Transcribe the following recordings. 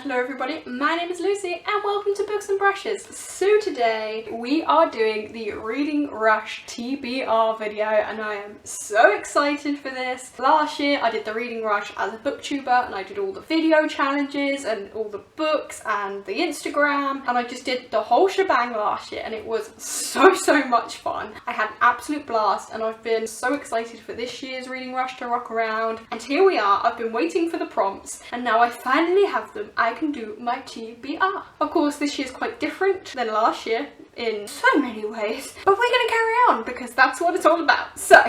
Hello everybody, my name is Lucy and welcome to Books and Brushes. So today we are doing the Reading Rush TBR video and I am so excited for this. Last year I did the Reading Rush as a booktuber and I did all the video challenges and all the books and the Instagram, and I just did the whole shebang last year and it was so much fun. I had an absolute blast and I've been so excited for this year's Reading Rush to rock around, and here we are. I've been waiting for the prompts and now I finally have them. I can do my TBR. Of course, this year's quite different than last year in so many ways, but we're gonna carry on because that's what it's all about. So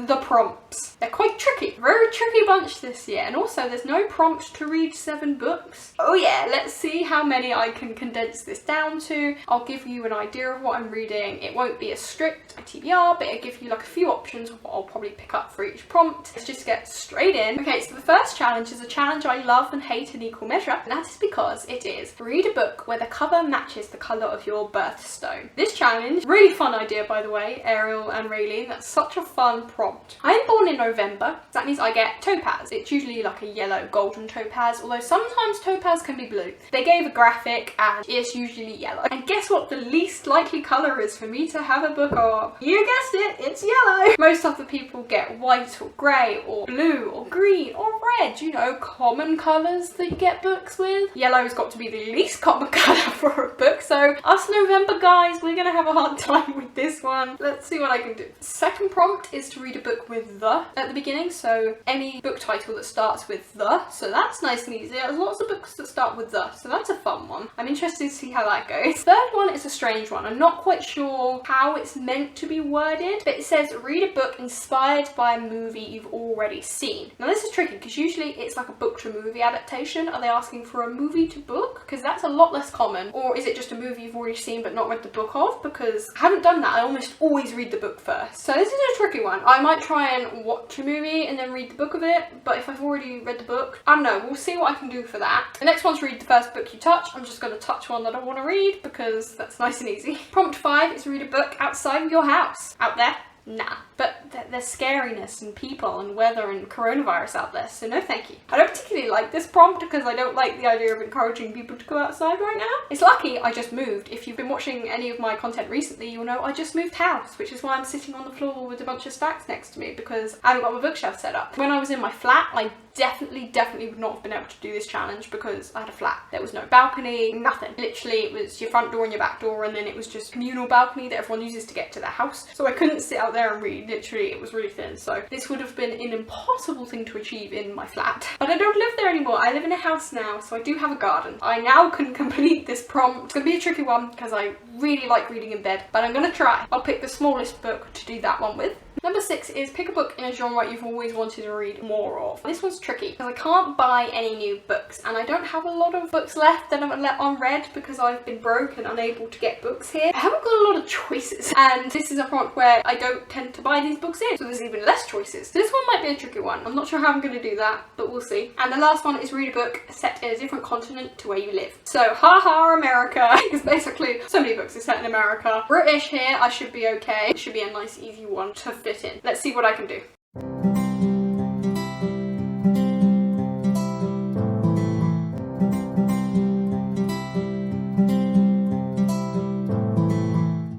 the prompts. They're quite tricky. Very tricky bunch this year, and also there's no prompt to read 7 books. Oh yeah, let's see how many I can condense this down to. I'll give you an idea of what I'm reading. It won't be a strict TBR, but it'll give you like a few options of what I'll probably pick up for each prompt. Let's just get straight in. Okay, so the first challenge is a challenge I love and hate in equal measure, and that is because it is read a book where the cover matches the colour of your birthstone. This challenge, really fun idea by the way, Ariel and Raylene, that's such a fun prompt. I'm born in November, so that means I get topaz. It's usually like a yellow golden topaz, although sometimes topaz can be blue. They gave a graphic and it's usually yellow. And guess what the least likely colour is for me to have a book of? You guessed it, it's yellow. Most other people get white or grey or blue or green or red, you know, common colours that you get books with. Yellow's got to be the least common colour for a book, so us November guys, we're gonna have a hard time with this one. Let's see what I can do. Second prompt is to read a book with the at the beginning, so any book title that starts with the, so that's nice and easy. There's lots of books that start with the, so that's a fun one. I'm interested to see how that goes. Third one is a strange one. I'm not quite sure how it's meant to be worded, but it says read a book inspired by a movie you've already seen. Now this is tricky because usually it's like a book to movie adaptation. Are they asking for a movie to book? Because that's a lot less common. Or is it just a movie you've already seen but not read the book of? Because I haven't done that. I almost always read the book first. So this is a tricky one. I might try and watch a movie and then read the book of it, but if I've already read the book, I don't know, we'll see what I can do for that. The next one's read the first book you touch. I'm just going to touch one that I want to read because that's nice and easy. Prompt 5 is read a book outside of your house. Out there? Nah. But there's scariness and people and weather and coronavirus out there, so no thank you. I don't particularly like this prompt because I don't like the idea of encouraging people to go outside right now. It's lucky I just moved. If you've been watching any of my content recently, you'll know I just moved house, which is why I'm sitting on the floor with a bunch of stacks next to me because I haven't got my bookshelf set up. When I was in my flat, I definitely would not have been able to do this challenge because I had a flat. There was no balcony, nothing. Literally, it was your front door and your back door, and then it was just communal balcony that everyone uses to get to their house. So I couldn't sit out there and read. Literally, it was really thin. So this would have been an impossible thing to achieve in my flat. But I don't live there anymore. I live in a house now, so I do have a garden. I now can complete this prompt. It's gonna be a tricky one because I really like reading in bed, but I'm gonna try. I'll pick the smallest book to do that one with. Number 6 is pick a book in a genre you've always wanted to read more of. This one's tricky because I can't buy any new books and I don't have a lot of books left that I've let unread because I've been broke and unable to get books here. I haven't got a lot of choices, and this is a prompt where I don't tend to buy these books in, so there's even less choices. This one might be a tricky one. I'm not sure how I'm going to do that, but we'll see. And the last one is read a book set in a different continent to where you live. So haha America, because basically so many books are set in America. British here, I should be okay. It should be a nice easy one to fit in. Let's see what I can do.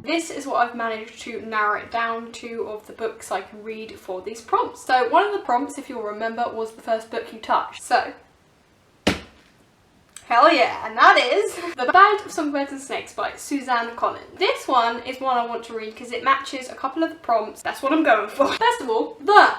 This is what I've managed to narrow it down to of the books I can read for these prompts. So one of the prompts, if you'll remember, was the first book you touched. So hell yeah, and that is The Ballad of Songbirds and Snakes by Suzanne Collins. This one is one I want to read because it matches a couple of the prompts. That's what I'm going for. First of all, the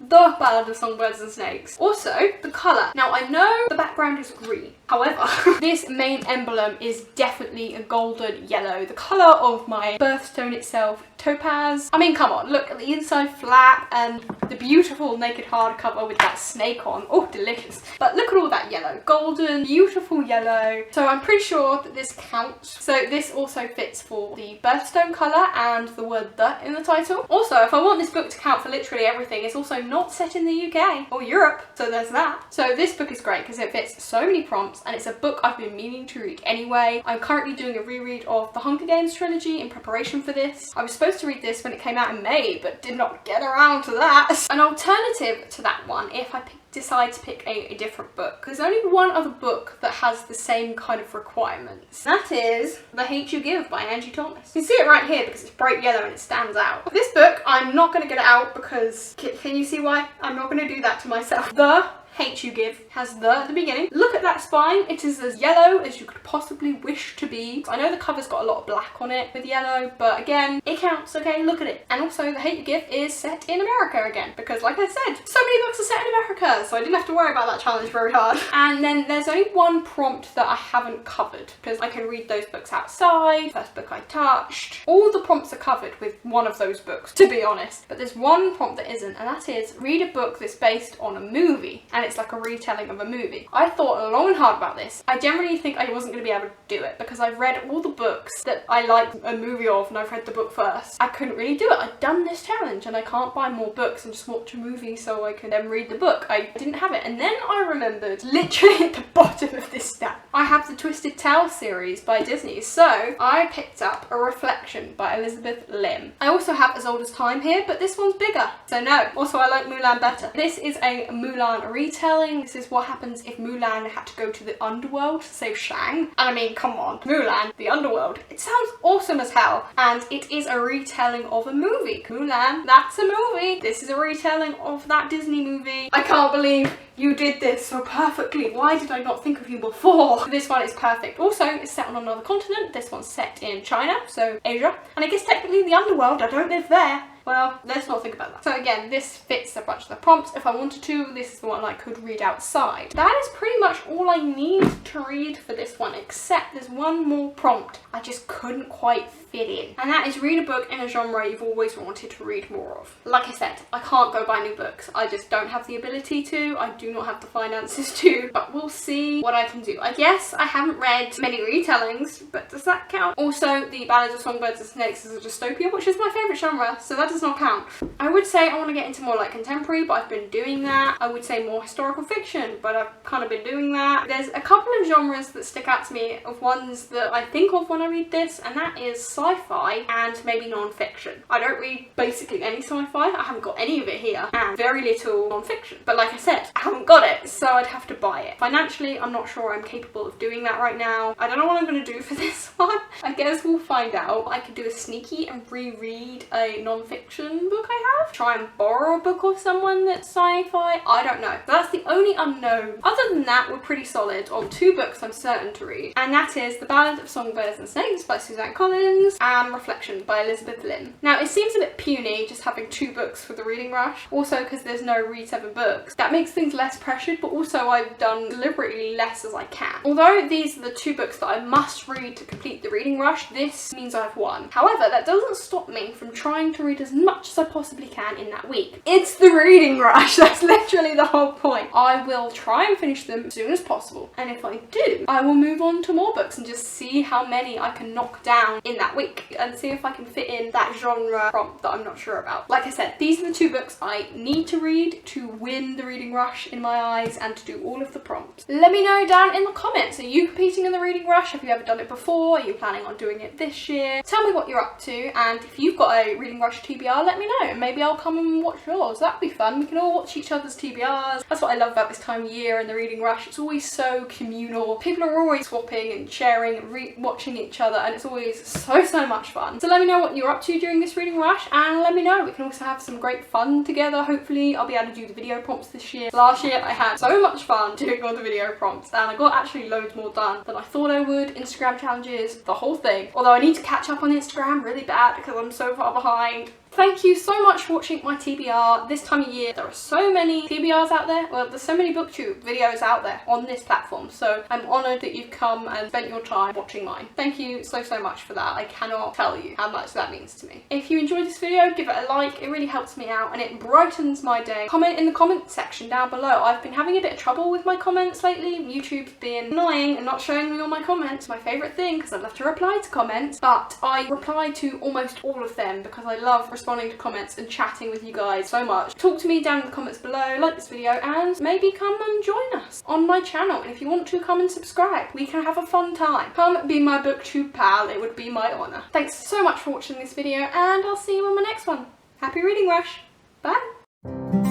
Ballad of Songbirds and Snakes. Also, the colour. Now, I know the background is green. However, this main emblem is definitely a golden yellow. The colour of my birthstone itself, topaz. I mean, come on, look at the inside flap and the beautiful naked hardcover with that snake on. Oh, delicious. But look at all that yellow. Golden, beautiful yellow. So I'm pretty sure that this counts. So this also fits for the birthstone colour and the word the in the title. Also, if I want this book to count for literally everything, it's also not set in the UK or Europe, so there's that. So this book is great because it fits so many prompts prompts, and it's a book I've been meaning to read anyway. I'm currently doing a reread of the Hunger Games trilogy in preparation for this. I was supposed to read this when it came out in May, but did not get around to that. An alternative to that one, if I decide to pick a different book, there's only one other book that has the same kind of requirements. That is The Hate You Give by Angie Thomas. You can see it right here because it's bright yellow and it stands out. This book, I'm not going to get it out because, can you see why? I'm not going to do that to myself. The Hate You Give has the at the beginning. Look at that spine. It is as yellow as you could possibly wish to be. I know the cover's got a lot of black on it with yellow, but again, it counts, okay? Look at it. And also, The Hate You Give is set in America again, because like I said, so many books are set in America, so I didn't have to worry about that challenge very hard. And then there's only one prompt that I haven't covered, because I can read those books outside. First book I touched. All the prompts are covered with one of those books, to be honest. But there's one prompt that isn't, and that is read a book that's based on a movie. And it's like a retelling of a movie. I thought long and hard about this. I generally think I wasn't going to be able to do it because I've read all the books that I like a movie of and I've read the book first. I couldn't really do it. I'd done this challenge and I can't buy more books and just watch a movie so I can then read the book. I didn't have it. And then I remembered, literally at the bottom of this stack, I have the Twisted Tales series by Disney. So I picked up A Reflection by Elizabeth Lim. I also have As Old as Time here, but this one's bigger. So no. Also, I like Mulan better. This is a Mulan retelling. This is what happens if Mulan had to go to the underworld to save Shang. And I mean, come on, Mulan, the underworld. It sounds awesome as hell. And it is a retelling of a movie. Mulan, that's a movie. This is a retelling of that Disney movie. I can't believe you did this so perfectly. Why did I not think of you before? This one is perfect. Also, it's set on another continent. This one's set in China, so Asia. And I guess technically the underworld, I don't live there. Well, let's not think about that. So again, this fits a bunch of the prompts. If I wanted to, this is the one I could read outside. That is pretty much all I need to read for this one, except there's one more prompt I just couldn't quite fit in. And that is read a book in a genre you've always wanted to read more of. Like I said, I can't go buy new books. I just don't have the ability to. I do not have the finances to, but we'll see what I can do. I guess I haven't read many retellings, but does that count? Also, the Ballads of Songbirds and Snakes is a dystopia, which is my favourite genre, so that does not count. I would say I want to get into more like contemporary, but I've been doing that. I would say more historical fiction, but I've kind of been doing that. There's a couple of genres that stick out to me of ones that I think of when I read this, and that is sci-fi and maybe non-fiction. I don't read basically any sci-fi. I haven't got any of it here, and very little non-fiction. But like I said, I haven't got it, so I'd have to buy it. Financially, I'm not sure I'm capable of doing that right now. I don't know what I'm going to do for this one. I guess we'll find out. I could do a sneaky and reread a non-fiction book I have. Try and borrow a book of someone that's sci-fi. I don't know. That's the only unknown. Other than that, we're pretty solid on two books I'm certain to read, and that is The Ballad of Songbirds and Snakes by Suzanne Collins and Reflection by Elizabeth Lim. Now, it seems a bit puny just having two books for the reading rush, also because there's no read 7 books. That makes things less pressured, but also I've done deliberately less as I can. Although these are the two books that I must read to complete the reading rush, this means I've won. However, that doesn't stop me from trying to read as much as I possibly can in that week. It's the reading rush. That's literally the whole point. I will try and finish them as soon as possible, and if I do, I will move on to more books and just see how many I can knock down in that week and see if I can fit in that genre prompt that I'm not sure about. Like I said, these are the two books I need to read to win the reading rush in my eyes and to do all of the prompts. Let me know down in the comments, are you competing in the reading rush? Have you ever done it before? Are you planning on doing it this year? Tell me what you're up to, and if you've got a reading rush TBR, let me know. Maybe I'll come and watch yours. That'd be fun. We can all watch each other's TBRs. That's what I love about this time of year and the reading rush. It's always so communal. People are always swapping and sharing and watching each other, and it's always so much fun. So let me know what you're up to during this reading rush, and let me know. We can also have some great fun together. Hopefully I'll be able to do the video prompts this year. Last year I had so much fun doing all the video prompts, and I got actually loads more done than I thought I would. Instagram challenges, the whole thing. Although I need to catch up on Instagram really bad because I'm so far behind. Thank you so much for watching my TBR. This time of year, there are so many TBRs out there. Well, there's so many booktube videos out there on this platform, so I'm honoured that you've come and spent your time watching mine. Thank you so much for that. I cannot tell you how much that means to me. If you enjoyed this video, give it a like. It really helps me out and it brightens my day. Comment in the comment section down below. I've been having a bit of trouble with my comments lately. YouTube's been annoying and not showing me all my comments. My favourite thing, because I love to reply to comments, but I reply to almost all of them because I love responding to comments and chatting with you guys so much. Talk to me down in the comments below, like this video, and maybe come and join us on my channel. And if you want to, come and subscribe. We can have a fun time. Come be my booktube pal, it would be my honour. Thanks so much for watching this video, and I'll see you on my next one. Happy reading, Rush. Bye.